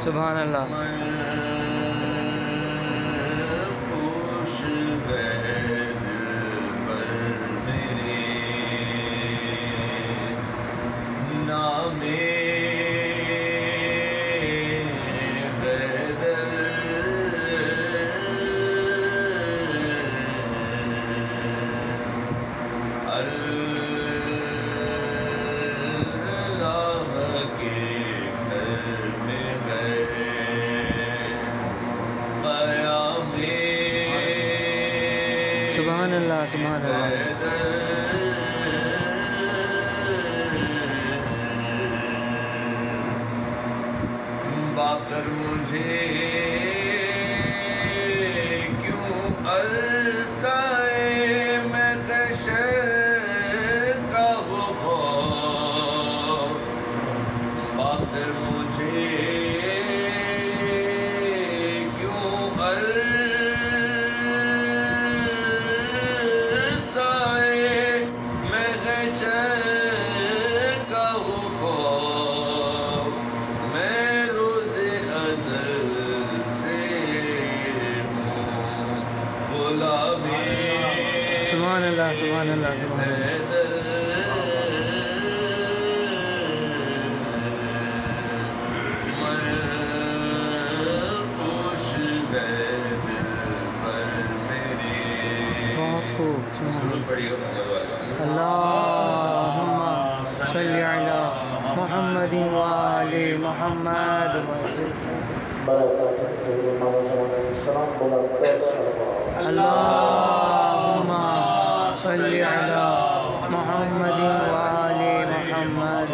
सुभान अल्लाह। सुभान अल्लाह, सुभान अल्लाह। बाकर मुझे क्यों अरसाए मैं कशर का वो खौफ, बाकर मुझे क्यों अरसाए मैं कशर का वो खौफ, मैं रोज़े अज़ल से हूँ गुलामी। सुभान अल्लाह, सुभान अल्लाह, सुभान अल्लाह। बहुत खूब, सुभान अल्लाह। अल्लाहुम्मा सल्ली अला मुहम्मदिन व आलि मुहम्मद। अल्लाहुम्मा सल्ली अला मुहम्मदिन व आलि मुहम्मद।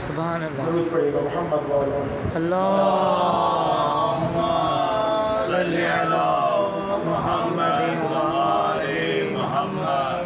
सुभान अल्लाह। दुरूद पढ़िएगा मोहम्मद वालों। अल्लाहुम्मा सल्ली अला मुहम्मदिन व आले मुहम्मद।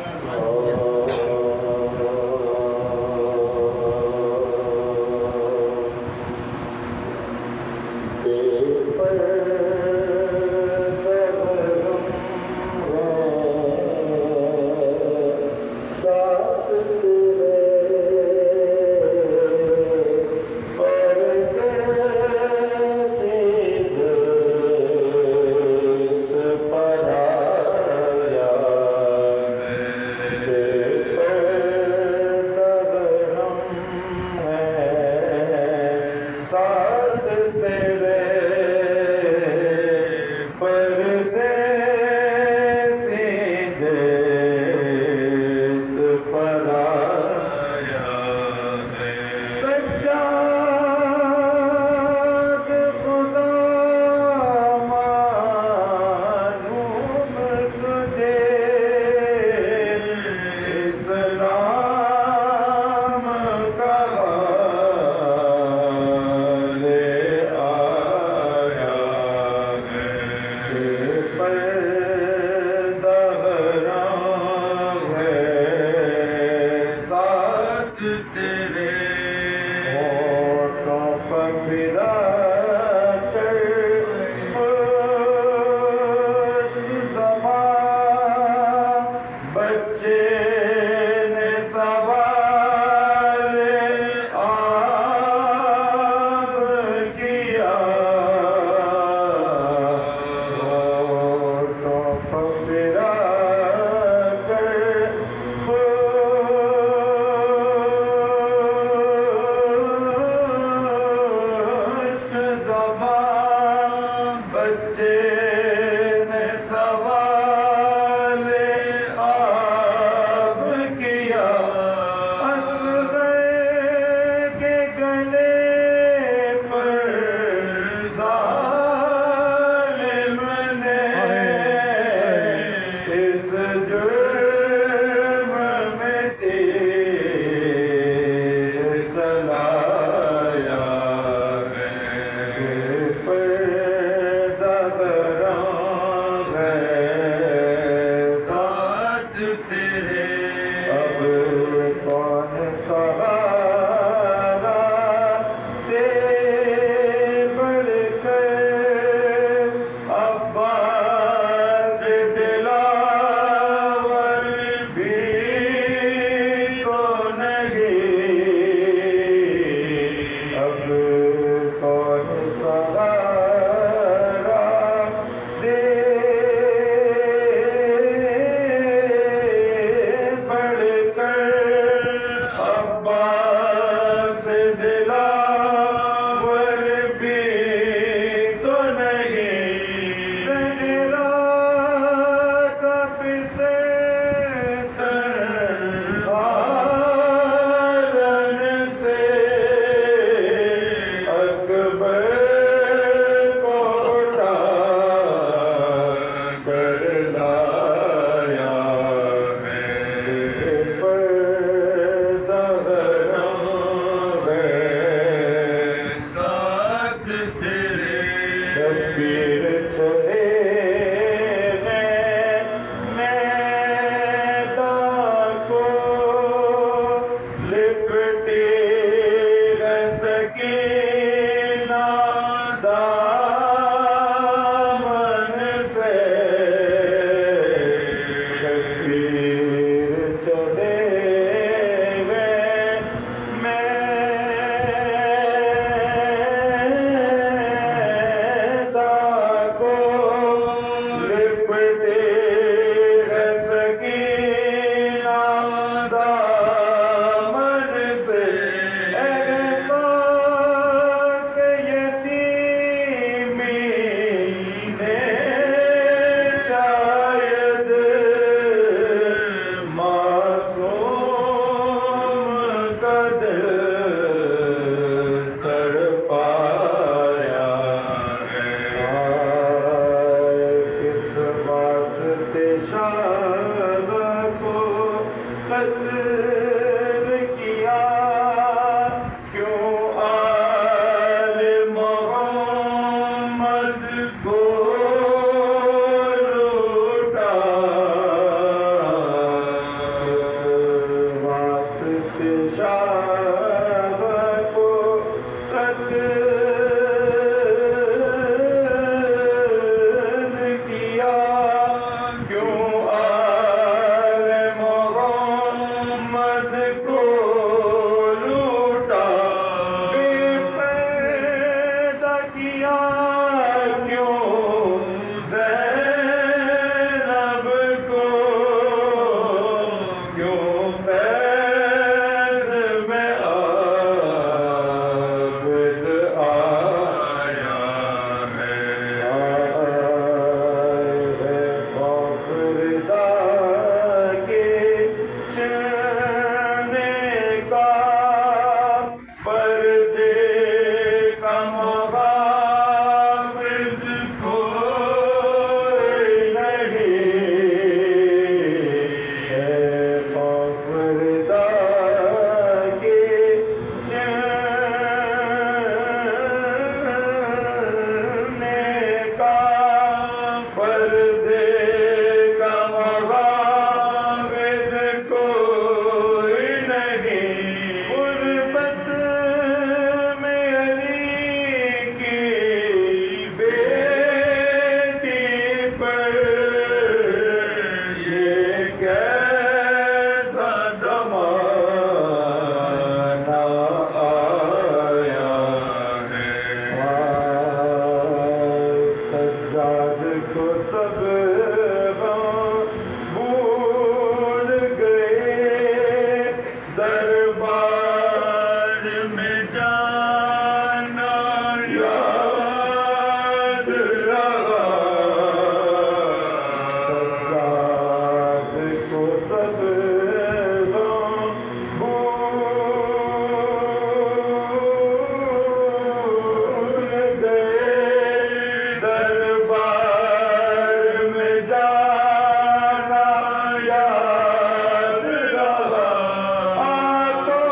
शाह को कत्ल किया, क्यों आले मोहम्मद को लूटा, वास्ते शाह को कत्ल किया, क्यों आले मोहम्मद को लूटा, बेपर्दा किया, क्यों ज़ैनब को, क्यों कैद में आबिद आया है, खौफदा के चलने का, पर्दे का मुहाफ़िज़ कोई नहीं है, खौफदा के चलने का, पर्दे का मुहाफ़िज़ कोई नहीं, गुरबत में अली की बेटी पर ये कैसा ज़माना आया है, सज्जाद को सब भूल गए, दरबार में जाना याद रहा, सज्जाद को सब भूल गए, दरबार में जाना याद रहा, आंखों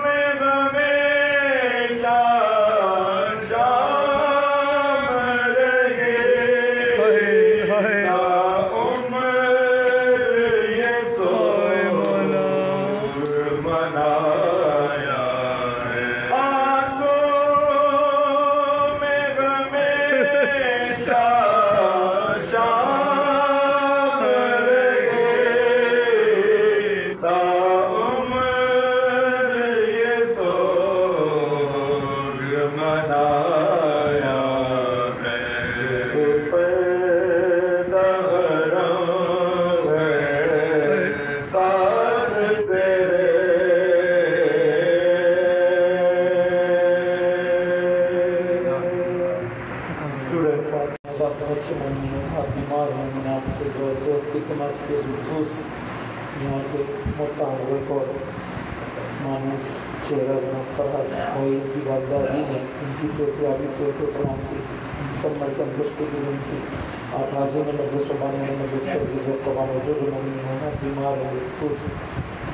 में हमेशा शाम रहे, ताउम्र ये सोर मनाया है, आंखों में हमेशा शाम रहे, ताउम्र ये सोर मनाया है, पर्दा हराम है साथ तेरे, सूरह फातिहा। बहुत से मोमिन आप बीमार हैं, मैंने आपसे दुआ सेहत की तमाश के खसूस यहाँ के मुताबिक और मानूस चेहरा जनाब फराज भाई की वालदा है, इनकी सेहतियाबी सेहत सलामती मुकम्मल तंदुरुस्ती उनकी आप हाजिर में मजलिस बानी मजलिस पर जिक्र तमाम जो मोमिन होना बीमार हैं, खसूस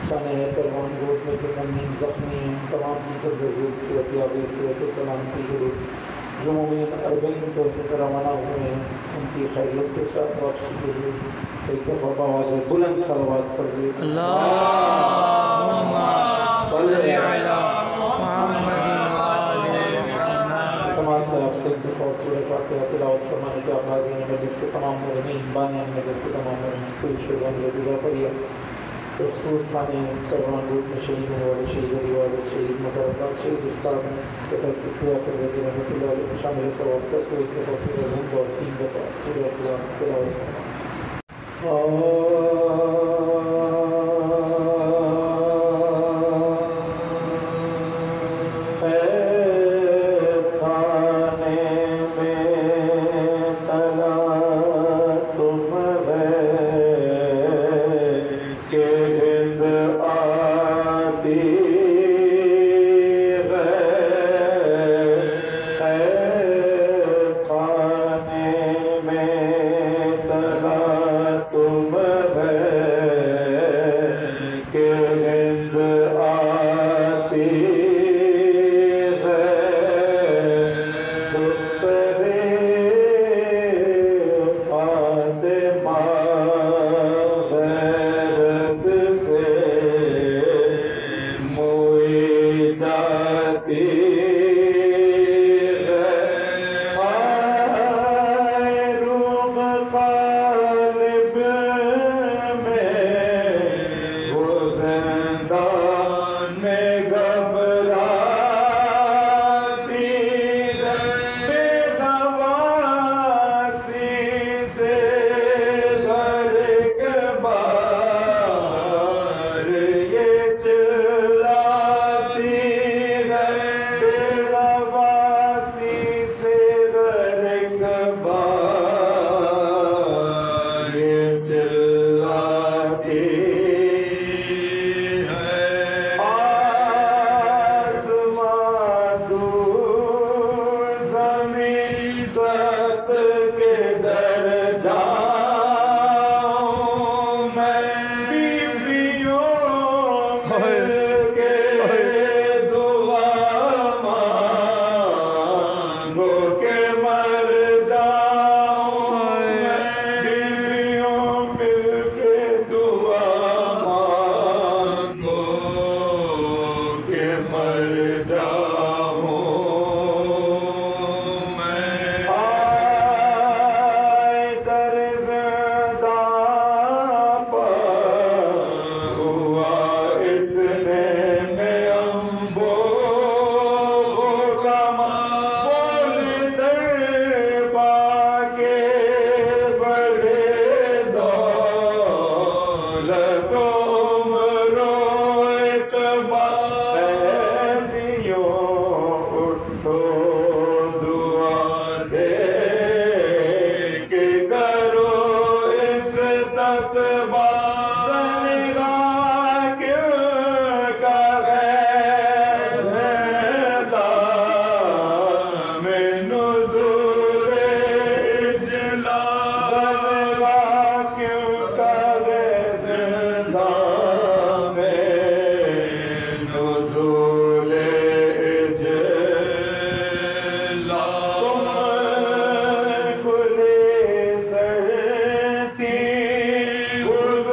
शान है परवान रोड में जो मोमिन ज़ख्मी हैं, तमाम की तंदुरुस्ती सेहतियाबी सेहत सलामती के जो मोमिन अरबईन तो रवाना हुए हैं, उनकी खैरियत के साथ वापसी के लिए एक दफ़ा आवाज़ बुलंद सलवात पर तमाम से आपसे एक दफ़ा सूरह फातिहा तिलावत फरमाने के आप हाज़िर हैं, जिसके तमाम मज़मीन बानियान में जिसके तमाम मज़मीन कुल शेरवान लतीफ़ा फरिया बखसूस साने सरवान रूप में शहीद होने वाले शहीद अलीवाल शहीद मसरत शहीद उस्ताद शामिल सवाब का सूरह एक दफ़ा सूरह रूम और 3 दफ़ा सूरह इखलास तिलावत चिल्लाती है आसमां दूर ज़मीन सख्त के दर जाऊं मैं बीवियों मिलके दुआ मांगो के मर जाऊं मैं बीवियों मिलके दुआ मांगो के मर जाऊं मैं आए दर्ज़दा पर हुआ इतने में अम्बो गमा बोल दरबा के बड़े दौलत उम्रो इकबालियों उठो दुआ दे के करो इस तकबा सनगा क्यों का ज़िंदा में नुज़ूल इजला सनगा क्यों का ज़िंदा में नुज़ूल इजला तुम खुले सरती खुद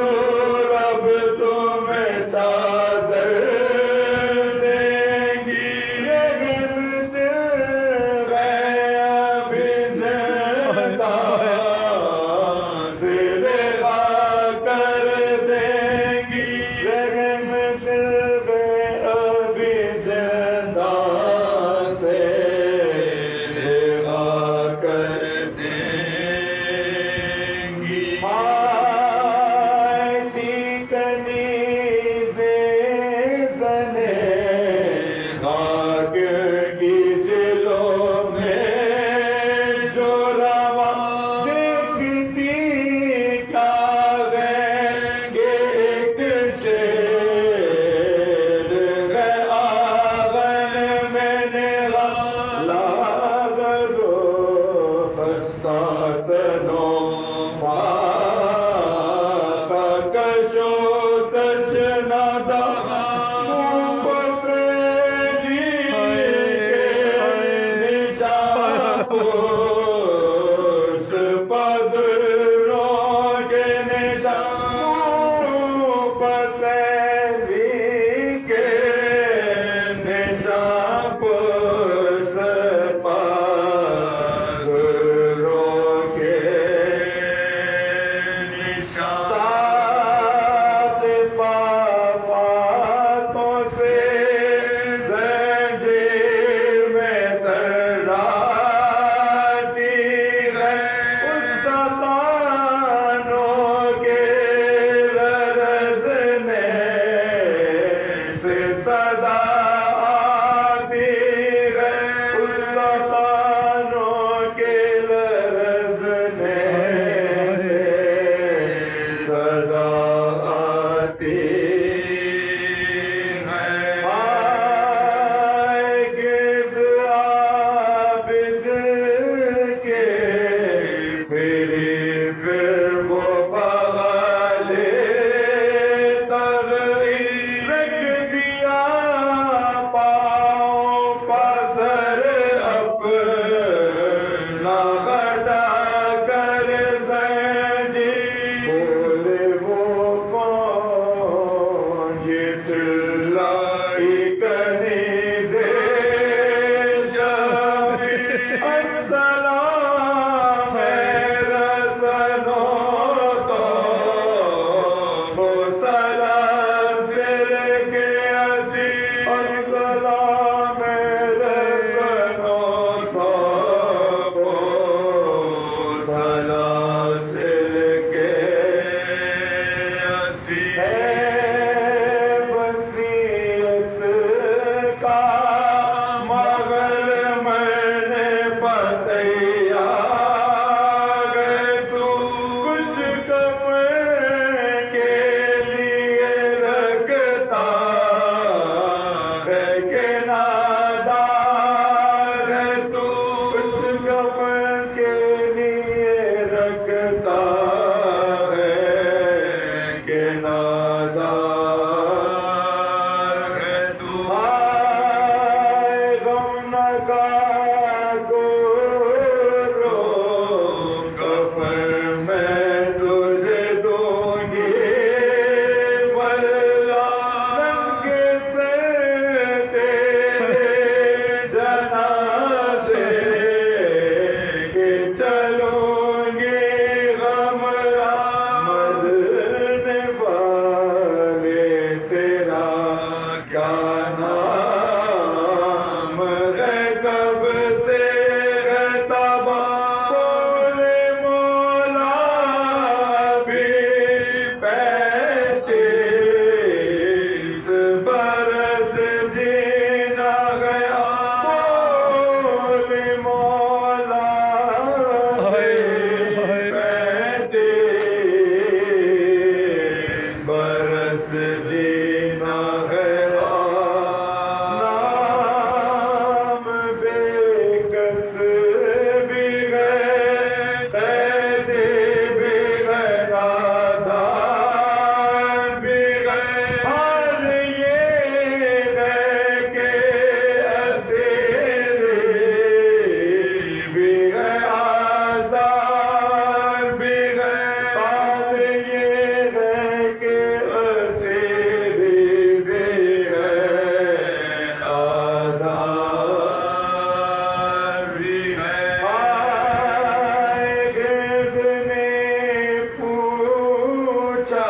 पूछा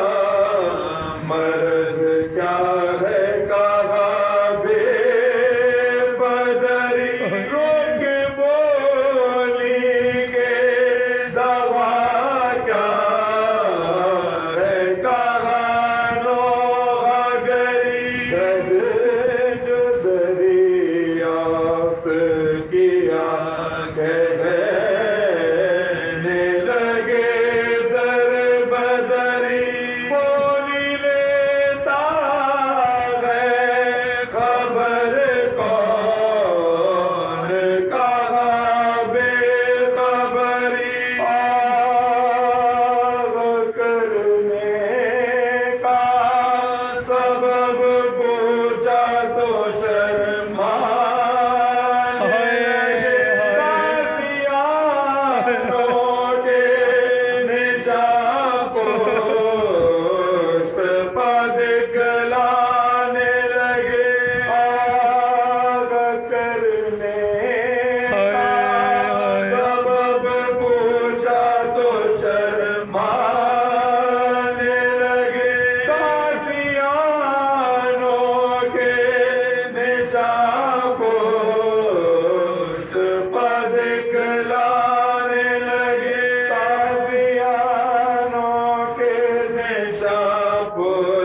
मर्ज क्या है, कहा बेबदरी। रोक बोली के दवा क्या है, कहा नौगरी। दर्द जो दरियाफ्त किया कहने लगे दर बदरी। बोली लेता है खबर कौन, कहा बेखबरी। आग करने का सबब पूछा तो शर्माने लगे। गाजियानों के निशान पोश्त पर दिखलाने लगे। आग करने का सबब पूछा तो शर्माने लगे। गाजियानों के निशान पोश्त पर दिखलाने लगे। गाजियानों के निशान पोश्त